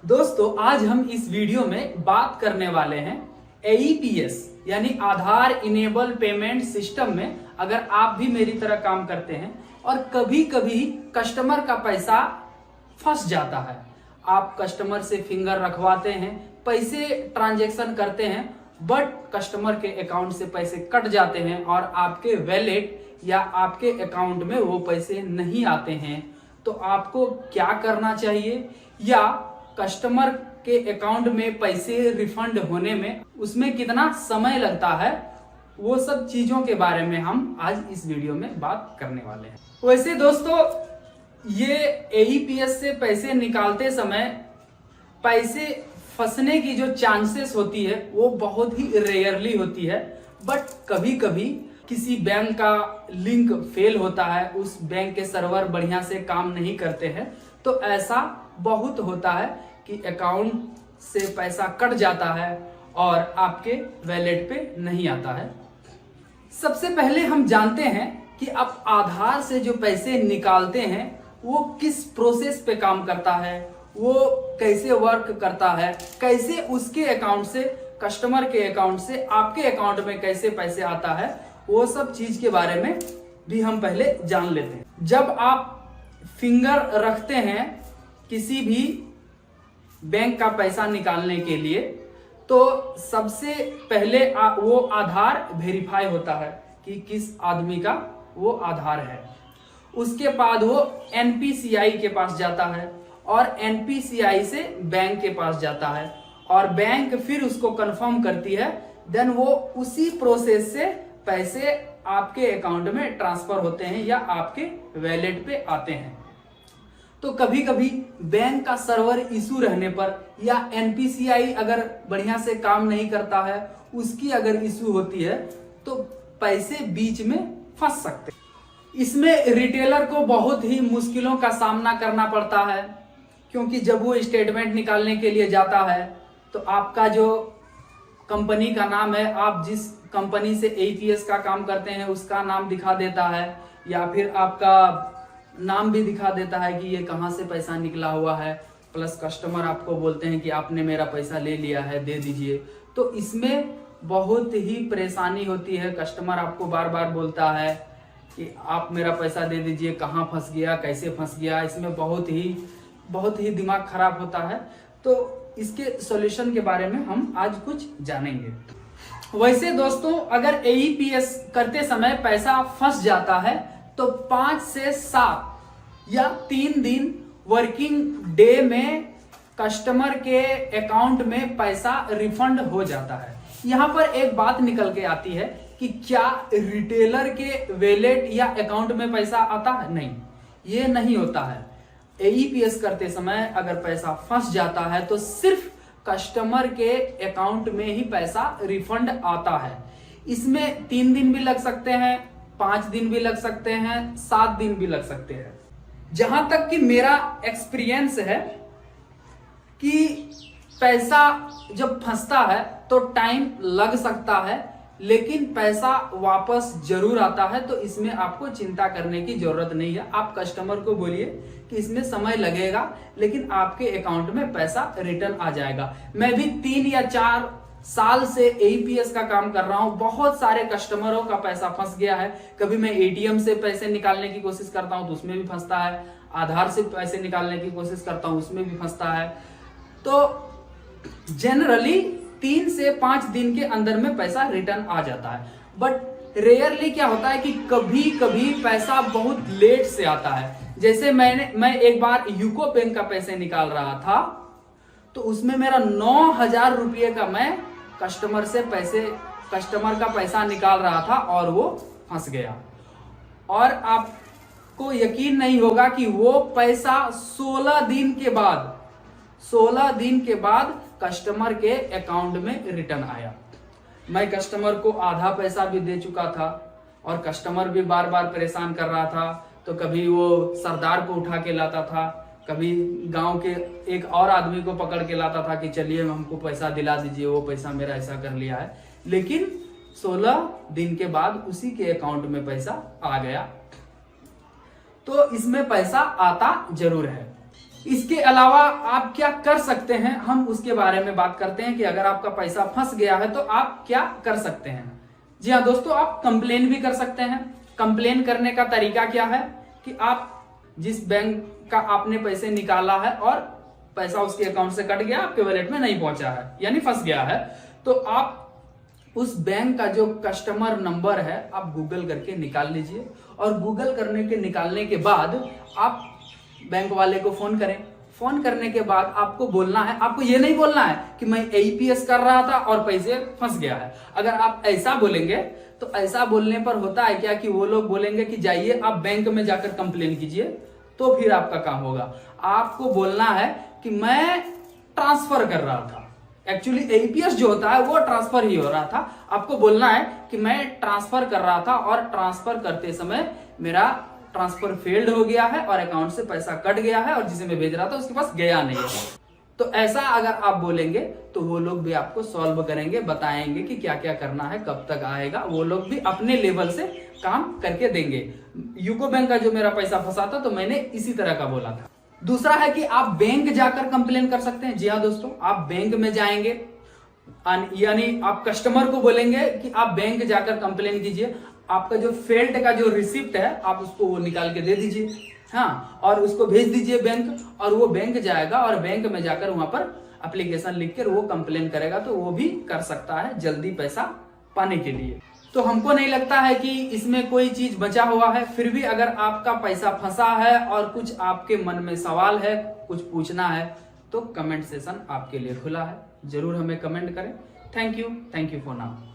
दोस्तों आज हम इस वीडियो में बात करने वाले हैं AEPS यानी आधार इनेबल पेमेंट सिस्टम में अगर आप भी मेरी तरह काम करते हैं और कभी कभी कस्टमर का पैसा फंस जाता है। आप कस्टमर से फिंगर रखवाते हैं, पैसे ट्रांजैक्शन करते हैं, बट कस्टमर के अकाउंट से पैसे कट जाते हैं और आपके वैलेट या आपके अकाउंट में वो पैसे नहीं आते हैं। तो आपको क्या करना चाहिए या कस्टमर के अकाउंट में पैसे रिफंड होने में उसमें कितना समय लगता है, वो सब चीजों के बारे में हम आज इस वीडियो में बात करने वाले हैं। वैसे दोस्तों ये AEPS से पैसे निकालते समय पैसे फंसने की जो चांसेस होती है वो बहुत ही रेयरली होती है, बट कभी कभी किसी बैंक का लिंक फेल होता है, उस बैंक के सर्वर बढ़िया से काम नहीं करते हैं, तो ऐसा बहुत होता है कि अकाउंट से पैसा कट जाता है और आपके वैलेट पे नहीं आता है। सबसे पहले हम जानते हैं कि आप आधार से जो पैसे निकालते हैं वो किस प्रोसेस पे काम करता है, वो कैसे वर्क करता है, कैसे उसके अकाउंट से कस्टमर के अकाउंट से आपके अकाउंट में कैसे पैसे आता है, वो सब चीज के बारे में भी हम पहले जान लेते हैं। जब आप फिंगर रखते हैं किसी भी बैंक का पैसा निकालने के लिए तो सबसे पहले वो आधार वेरीफाई होता है कि किस आदमी का वो आधार है। उसके बाद वो NPCI के पास जाता है और NPCI से बैंक के पास जाता है और बैंक फिर उसको कंफर्म करती है, देन वो उसी प्रोसेस से पैसे आपके अकाउंट में ट्रांसफर होते हैं या आपके वैलेट पे आते हैं। तो कभी कभी बैंक का सर्वर इशू रहने पर या NPCI अगर बढ़िया से काम नहीं करता है, उसकी अगर इशू होती है तो पैसे बीच में फंस सकते हैं। इसमें रिटेलर को बहुत ही मुश्किलों का सामना करना पड़ता है, क्योंकि जब वो स्टेटमेंट निकालने के लिए जाता है तो आपका जो कंपनी का नाम है, आप जिस कंपनी से AEPS का काम करते हैं उसका नाम दिखा देता है या फिर आपका नाम भी दिखा देता है कि ये कहाँ से पैसा निकला हुआ है, प्लस कस्टमर आपको बोलते हैं कि आपने मेरा पैसा ले लिया है, दे दीजिए। तो इसमें बहुत ही परेशानी होती है। कस्टमर आपको बार बार बोलता है कि आप मेरा पैसा दे दीजिए, कहाँ फंस गया, कैसे फंस गया। इसमें बहुत ही दिमाग खराब होता है। तो इसके सॉल्यूशन के बारे में हम आज कुछ जानेंगे। वैसे दोस्तों अगर AEPS करते समय पैसा फंस जाता है तो 5 से 7 या 3 दिन वर्किंग डे में कस्टमर के अकाउंट में पैसा रिफंड हो जाता है। यहाँ पर एक बात निकल के आती है कि क्या रिटेलर के वैलेट या अकाउंट में पैसा आता है? नहीं, ये नहीं होता है। AEPS करते समय अगर पैसा फंस जाता है तो सिर्फ कस्टमर के अकाउंट में ही पैसा रिफंड आता है। इसमें 3 दिन भी लग सकते हैं, 5 दिन भी लग सकते हैं, 7 दिन भी लग सकते हैं। जहां तक कि मेरा एक्सपीरियंस है कि पैसा जब फंसता है तो टाइम लग सकता है, लेकिन पैसा वापस जरूर आता है। तो इसमें आपको चिंता करने की जरूरत नहीं है। आप कस्टमर को बोलिए कि इसमें समय लगेगा लेकिन आपके अकाउंट में पैसा रिटर्न आ जाएगा। मैं भी 3 या 4 साल से AEPS का काम कर रहा हूं। बहुत सारे कस्टमरों का पैसा फंस गया है। कभी मैं ATM से पैसे निकालने की कोशिश करता हूं तो उसमें भी फंसता है, आधार से पैसे निकालने की कोशिश करता हूं उसमें भी फंसता है। तो जनरली 3 से 5 दिन के अंदर में पैसा रिटर्न आ जाता है, बट रेयरली क्या होता है कि कभी कभी पैसा बहुत लेट से आता है। जैसे मैं एक बार यूको बैंक का पैसे निकाल रहा था तो उसमें मेरा 9,000 रुपये का मैं कस्टमर का पैसा निकाल रहा था और वो फंस गया। और आपको यकीन नहीं होगा कि वो पैसा 16 दिन के बाद कस्टमर के अकाउंट में रिटर्न आया। मैं कस्टमर को आधा पैसा भी दे चुका था और कस्टमर भी बार बार परेशान कर रहा था। तो कभी वो सरदार को उठा के लाता था, कभी गांव के एक और आदमी को पकड़ के लाता था कि चलिए हमको पैसा दिला दीजिए, वो पैसा मेरा ऐसा कर लिया है। लेकिन 16 दिन के बाद उसी के अकाउंट में पैसा आ गया। तो इसमें पैसा आता जरूर है। इसके अलावा आप क्या कर सकते हैं, हम उसके बारे में बात करते हैं कि अगर आपका पैसा फंस गया है तो आप क्या कर सकते हैं। जी हाँ दोस्तों, आप कंप्लेन भी कर सकते हैं। कंप्लेन करने का तरीका क्या है कि आप जिस बैंक का आपने पैसे निकाला है और पैसा उसके अकाउंट से कट गया, आपके वॉलेट में नहीं पहुंचा है यानी फंस गया है, तो आप उस बैंक का जो कस्टमर नंबर है आप गूगल करके निकाल लीजिए, और गूगल करने के निकालने के बाद आप बैंक वाले को फोन करें। फोन करने के बाद आपको बोलना है, आपको ये नहीं बोलना है कि मैं AEPS कर रहा था और पैसे फंस गया है। अगर आप ऐसा बोलेंगे तो ऐसा बोलने पर होता है क्या कि वो लोग बोलेंगे कि जाइए आप बैंक में जाकर कंप्लेन कीजिए, तो फिर आपका काम होगा। आपको बोलना है कि मैं ट्रांसफर कर रहा था। एक्चुअली AEPS जो होता है वो ट्रांसफर ही हो रहा था। आपको बोलना है कि मैं ट्रांसफर कर रहा था और ट्रांसफर करते समय मेरा ट्रांसफर फेल्ड हो गया है और अकाउंट से पैसा कट गया है और जिसे मैं भेज रहा था उसके पास गया नहीं है। तो ऐसा अगर आप बोलेंगे तो वो लोग भी आपको सॉल्व करेंगे, बताएंगे कि क्या क्या करना है, कब तक आएगा। वो लोग भी अपने लेवल से काम करके देंगे। यूको बैंक का जो मेरा पैसा फंसा था तो मैंने इसी तरह का बोला था। दूसरा है कि आप बैंक जाकर कंप्लेन कर सकते हैं। जी हाँ दोस्तों, आप बैंक में जाएंगे, यानी आप कस्टमर को बोलेंगे कि आप बैंक जाकर कंप्लेन कीजिए। आपका जो फेल्ड का जो रिसिप्ट है आप उसको वो निकाल के दे दीजिए, हाँ, और उसको भेज दीजिए बैंक, और वो बैंक जाएगा और बैंक में जाकर वहां पर एप्लीकेशन लिखकर वो कंप्लेन करेगा। तो वो भी कर सकता है जल्दी पैसा पाने के लिए। तो हमको नहीं लगता है कि इसमें कोई चीज बचा हुआ है। फिर भी अगर आपका पैसा फंसा है और कुछ आपके मन में सवाल है, कुछ पूछना है, तो कमेंट सेशन आपके लिए खुला है। जरूर हमें कमेंट करें। Thank you for now.